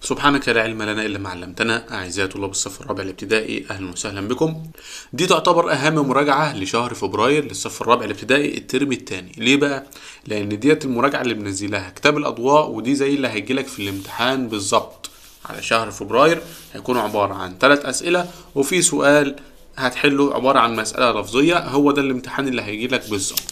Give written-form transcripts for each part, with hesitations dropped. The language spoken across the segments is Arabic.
سبحانك لا علم لنا إلا ما علمتنا. أعزائي طلاب الصف الرابع الابتدائي، أهلا وسهلا بكم. دي تعتبر أهم مراجعة لشهر فبراير للصف الرابع الابتدائي الترم الثاني. ليه بقى؟ لأن ديت المراجعة اللي بنزلها كتاب الأضواء، ودي زي اللي هيجيلك في الامتحان بالظبط. على شهر فبراير هيكون عبارة عن 3 أسئلة وفي سؤال هتحله عبارة عن مسألة لفظية. هو ده الامتحان اللي هيجيلك بالظبط.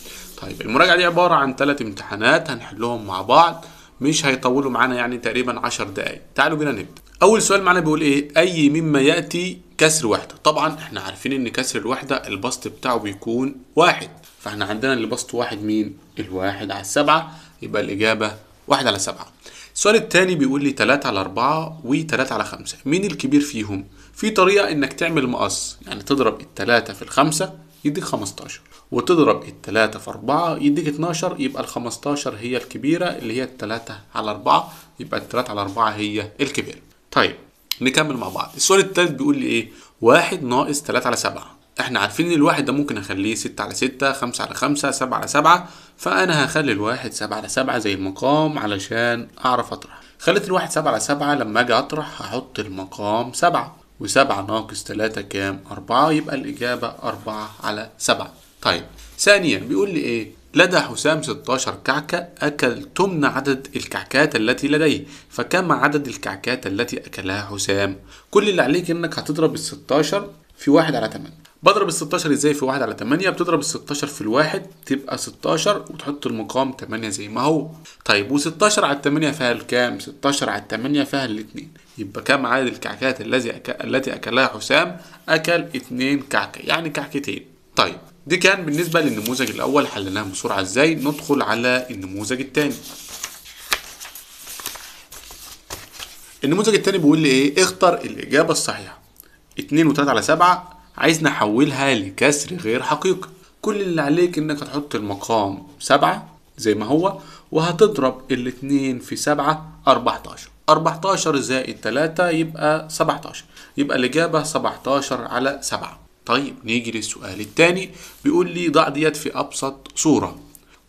طيب المراجعة دي عبارة عن 3 امتحانات هنحلهم مع بعض، مش هيطولوا معانا يعني تقريبا 10 دقايق. تعالوا بينا نبدأ. أول سؤال معانا بيقول إيه؟ أي مما يأتي كسر وحدة. طبعا احنا عارفين إن كسر الوحدة البسط بتاعه بيكون 1، فاحنا عندنا اللي بسط 1 مين؟ 1 على 7، يبقى الإجابة 1 على 7. السؤال التاني بيقول لي 3 على 4 و3 على 5، مين الكبير فيهم؟ في طريقة إنك تعمل مقص، يعني تضرب ال3 في ال5 يديك 15، وتضرب ال3 في 4 يديك 12، يبقى ال15 هي الكبيرة اللي هي ال3 على 4، يبقى ال3 على 4 هي الكبيرة. طيب نكمل مع بعض. السؤال التالت بيقول لي ايه؟ 1 ناقص 3 على 7. احنا عارفين ان الواحد ده ممكن اخليه 6 على 6، 5 على 5، 7 على 7، فانا هخلي الواحد 7 على 7 زي المقام علشان اعرف اطرح. خليت الواحد 7 على 7، لما اجي اطرح هحط المقام 7، و7 ناقص 3 كام؟ 4، يبقى الإجابة 4 على 7. طيب ثانيا بيقول لي ايه؟ لدى حسام 16 كعكة، أكل ثمن عدد الكعكات التي لديه، فكم عدد الكعكات التي أكلها حسام؟ كل اللي عليك إنك هتضرب ال 16 في 1 على 8. بضرب ال 16 ازاي في 1 على 8؟ بتضرب ال 16 في الواحد تبقى 16، وتحط المقام 8 زي ما هو. طيب و16 على 8 فيها الكام؟ 16 على 8 فيها الاثنين، يبقى كم عدد الكعكات التي أكلها حسام؟ أكل 2 كعكة، يعني كعكتين. طيب دي كان بالنسبة للنموذج الأول، حلناه بسرعة ازاي. ندخل على النموذج الثاني. النموذج الثاني بيقول لي ايه؟ اختر الإجابة الصحيحة. 2 و3 على 7 عايز نحولها لكسر غير حقيقي. كل اللي عليك انك هتحط المقام 7 زي ما هو، وهتضرب الاتنين في 7 14. 14 زائد 3 يبقى 17، يبقى الإجابة 17 على 7. طيب نيجي للسؤال التاني. بيقول لي ضع ديت في أبسط صورة.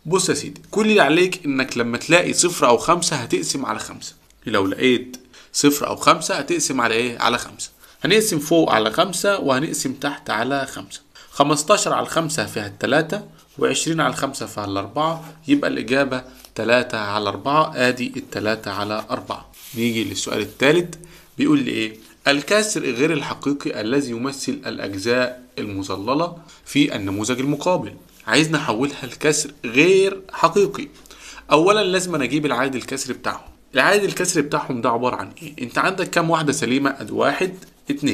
بص يا سيدي، كل اللي عليك انك لما تلاقي 0 أو 5 هتقسم على 5. لو لقيت 0 أو 5 هتقسم على ايه؟ على 5. هنقسم فوق على 5 وهنقسم تحت على 5. 15 على 5 فيها 3، و20 على 5 فيها 4، يبقى الإجابة 3 على 4. ادي 3 على 4. نيجي للسؤال الثالث. بيقول لي ايه؟ الكسر غير الحقيقي الذي يمثل الأجزاء المظللة في النموذج المقابل. عايز نحولها لكسر غير حقيقي. أولا لازم أجيب العدد الكسري بتاعهم. العدد الكسري بتاعهم ده عبارة عن ايه؟ انت عندك كام واحدة سليمة؟ ادي 1 2،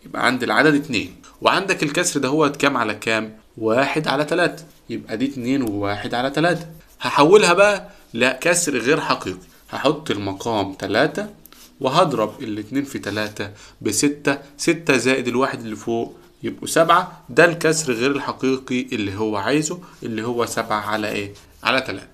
يبقى عند العدد 2، وعندك الكسر ده هو كام على كام؟ 1 على 3، يبقى دي 2 و1 على 3. هحولها بقى لكسر غير حقيقي. هحط المقام 3 وهضرب الاتنين في 3 ب6، 6 زائد الواحد اللي فوق يبقوا 7. ده الكسر غير الحقيقي اللي هو عايزه، اللي هو 7 على ايه؟ على 3.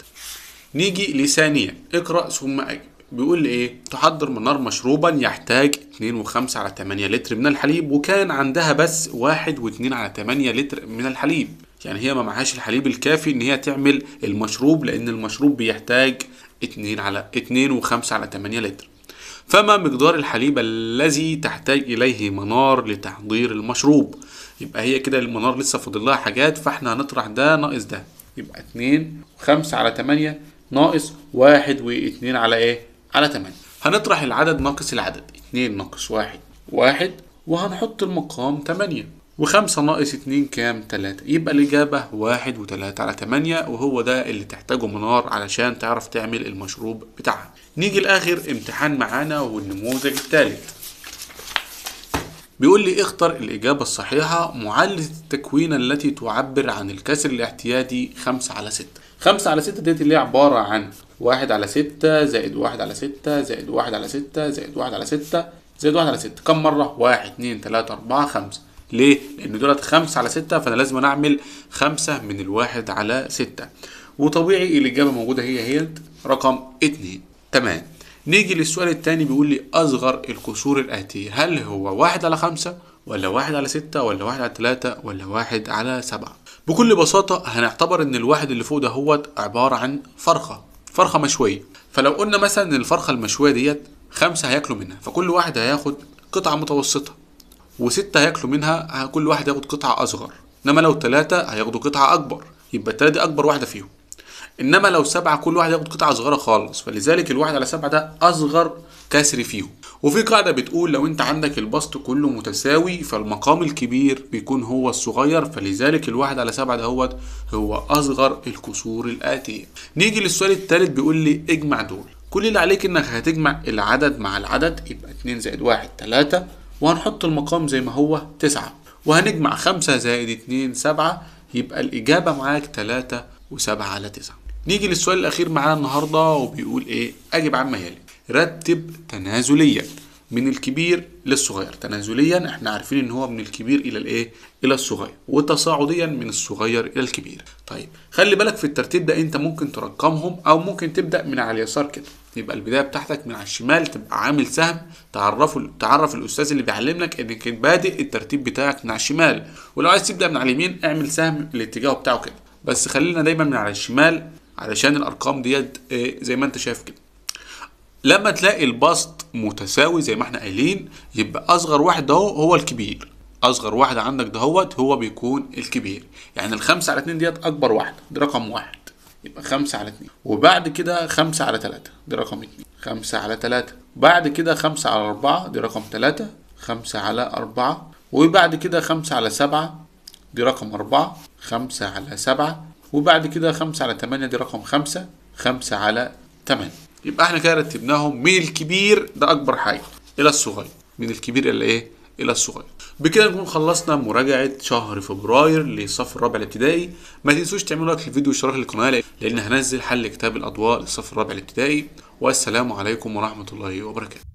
نيجي لثانيا. اقرأ ثم أجب. بيقول لي ايه؟ تحضر منار مشروبا يحتاج 2.5 على 8 لتر من الحليب، وكان عندها بس 1.2 على 8 لتر من الحليب. يعني هي ما معهاش الحليب الكافي ان هي تعمل المشروب، لان المشروب بيحتاج 2.5 على 8 لتر. فما مقدار الحليب الذي تحتاج اليه منار لتحضير المشروب؟ يبقى هي كده المنار لسه فاضل لها حاجات، فاحنا هنطرح ده ناقص ده، يبقى 2.5 على 8 ناقص 1.2 على ايه؟ على 8. هنطرح العدد ناقص العدد، 2 ناقص 1 1، وهنحط المقام 8، و5 ناقص 2 كام؟ 3. يبقى الإجابة 1 و3 على 8، وهو ده اللي تحتاجه منار علشان تعرف تعمل المشروب بتاعها. نيجي لآخر امتحان معانا والنموذج الثالث. بيقول لي اختر الإجابة الصحيحة. معادلة التكوين التي تعبر عن الكسر الاعتيادي 5 على 6. 5 على 6 ديت اللي هي عبارة عن 1 على 6 زائد 1 على 6 زائد 1 على 6 زائد 1 على 6 زائد 1 على 6. كم مرة؟ 1 2 3 4 5. ليه؟ لأن دولت 5 على 6، فأنا لازم أعمل 5 من الواحد على 6، وطبيعي الإجابة موجودة هي رقم 2. تمام. نيجي للسؤال الثاني. بيقول لي أصغر الكسور الآتية، هل هو 1 على 5 ولا 1 على 6 ولا 1 على 3 ولا 1 على 7؟ بكل بساطة هنعتبر ان الواحد اللي فوق ده هو عبارة عن فرخة مشوية. فلو قلنا مثلا ان الفرخة المشوية ديت 5 هياكلوا منها، فكل واحد هياخد قطعة متوسطة، و6 هياكلوا منها كل واحد هياخد قطعة أصغر. إنما لو 3 هياخدوا قطعة أكبر، يبقى 3 دي أكبر واحدة فيهم. إنما لو 7 كل واحد هياخد قطعة صغيرة خالص، فلذلك الواحد على 7 ده أصغر كسر فيهم. وفي قاعدة بتقول لو أنت عندك البسط كله متساوي فالمقام الكبير بيكون هو الصغير، فلذلك الواحد على 7 ده هو أصغر الكسور الآتية. نيجي للسؤال الثالث، بيقول لي اجمع دول. كل اللي عليك إنك هتجمع العدد مع العدد، يبقى 2 زائد 1 3، وهنحط المقام زي ما هو 9، وهنجمع 5 زائد 2 7، يبقى الإجابة معاك 3 و7 على 9. نيجي للسؤال الأخير معانا النهاردة، وبيقول إيه؟ أجب عما يلي. رتب تنازليا من الكبير للصغير. تنازليا احنا عارفين ان هو من الكبير الى الايه؟ الى الصغير. وتصاعديا من الصغير الى الكبير. طيب خلي بالك في الترتيب ده انت ممكن ترقمهم او ممكن تبدا من على اليسار كده. يبقى البدايه بتاعتك من على الشمال، تبقى عامل سهم تعرف الاستاذ اللي بيعلم لك انك بادئ الترتيب بتاعك من على الشمال، ولو عايز تبدا من على اليمين اعمل سهم الاتجاه بتاعه كده، بس خلينا دايما من على الشمال علشان الارقام ديت زي ما انت شايف كده. لما تلاقي البسط متساوي زي ما احنا قايلين، يبقى اصغر واحد ده هو الكبير. اصغر واحد عندك ده هو بيكون الكبير. يعني 5 على 2 ديت اكبر واحده، دي رقم 1، يبقى 5 على 2. وبعد كده 5 على 3 دي رقم 2، 5 على 3. بعد كده 5 على 4 دي رقم 3، 5 على 4. وبعد كده 5 على 7 دي رقم 4، 5 على 7. وبعد كده 5 على 8 دي رقم 5، 5 على 8. يبقى احنا كده رتبناهم من الكبير ده اكبر حاجه الى الصغير، من الكبير الى ايه؟ الى الصغير. بكده نكون خلصنا مراجعه شهر فبراير للصف الرابع الابتدائي. ما تنسوش تعملوا لايك للفيديو واشتراك للقناه، لان هنزل حل كتاب الاضواء للصف الرابع الابتدائي. والسلام عليكم ورحمه الله وبركاته.